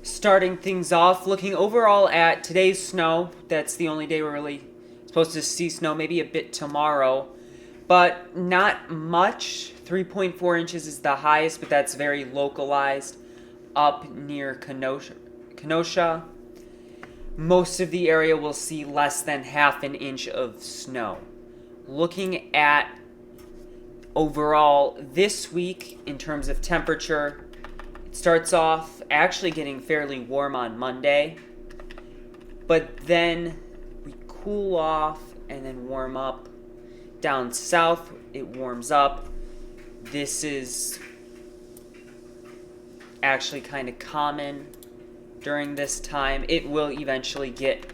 Starting things off, looking overall at today's snow. That's the only day we're really supposed to see snow, maybe a bit tomorrow, but not much. 3.4 inches is the highest, but that's very localized up near Kenosha. Most of the area will see less than half an inch of snow. Looking at overall this week in terms of temperature, it starts off actually getting fairly warm on Monday, but then we cool off and then warm up. Down south, it warms up. This is actually kind of common during this time. It will eventually get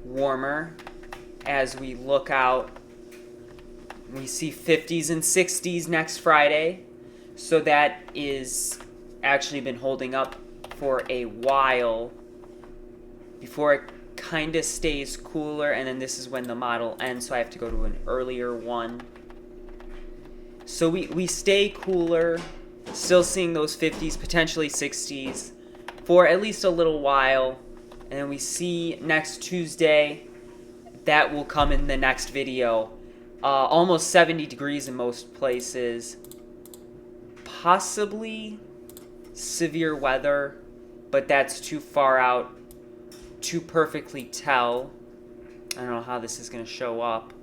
warmer as we look out. We see 50s and 60s next Friday, so that is actually been holding up for a while before it kind of stays cooler, and then this is when the model ends, so I have to go to an earlier one. So we stay cooler, still seeing those 50s, potentially 60s for at least a little while, and then we see next Tuesday, that will come in the next video, almost 70 degrees in most places, possibly severe weather, but that's too far out to perfectly tell. I don't know how this is going to show up.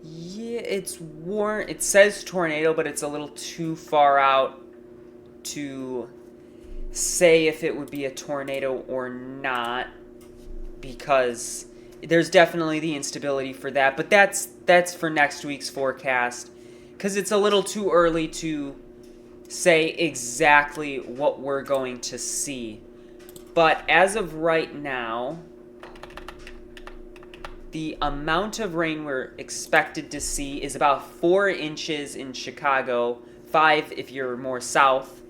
Yeah, it's warm. It says tornado, but it's a little too far out to say if it would be a tornado or not, because there's definitely the instability for that. But that's for next week's forecast, because it's a little too early to say exactly what we're going to see. But as of right now, the amount of rain we're expected to see is about 4 inches in Chicago, 5 if you're more south,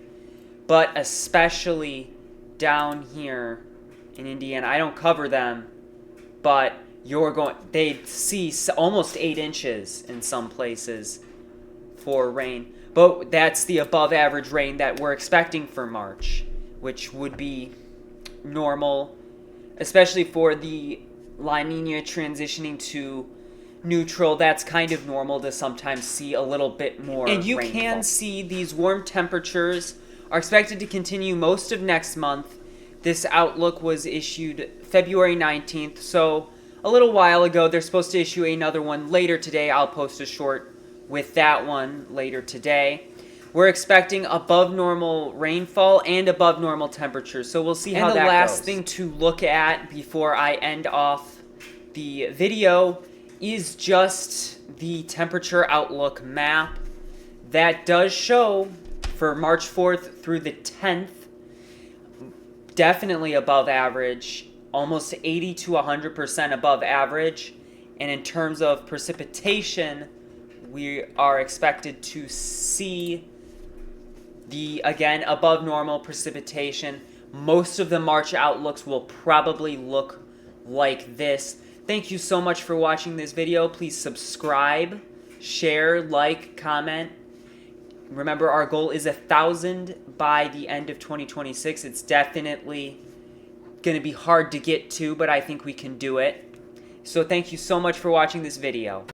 but especially down here in Indiana. I don't cover them, but they'd see almost 8 inches in some places for rain. But that's the above average rain that we're expecting for March, which would be normal, especially for the La Nina transitioning to neutral. That's kind of normal to sometimes see a little bit more And you rainfall. Can see these warm temperatures are expected to continue most of next month. This outlook was issued February 19th, so a little while ago. They're supposed to issue another one later today. I'll post a short with that one later today. We're expecting above normal rainfall and above normal temperatures, so we'll see how that goes. And the last thing to look at before I end off the video is just the temperature outlook map. That does show for March 4th through the 10th, definitely above average, almost 80 to 100% above average. And in terms of precipitation, we are expected to see again, above normal precipitation. Most of the March outlooks will probably look like this. Thank you so much for watching this video. Please subscribe, share, like, comment. Remember, our goal is 1,000 by the end of 2026. It's definitely going to be hard to get to, but I think we can do it. So thank you so much for watching this video.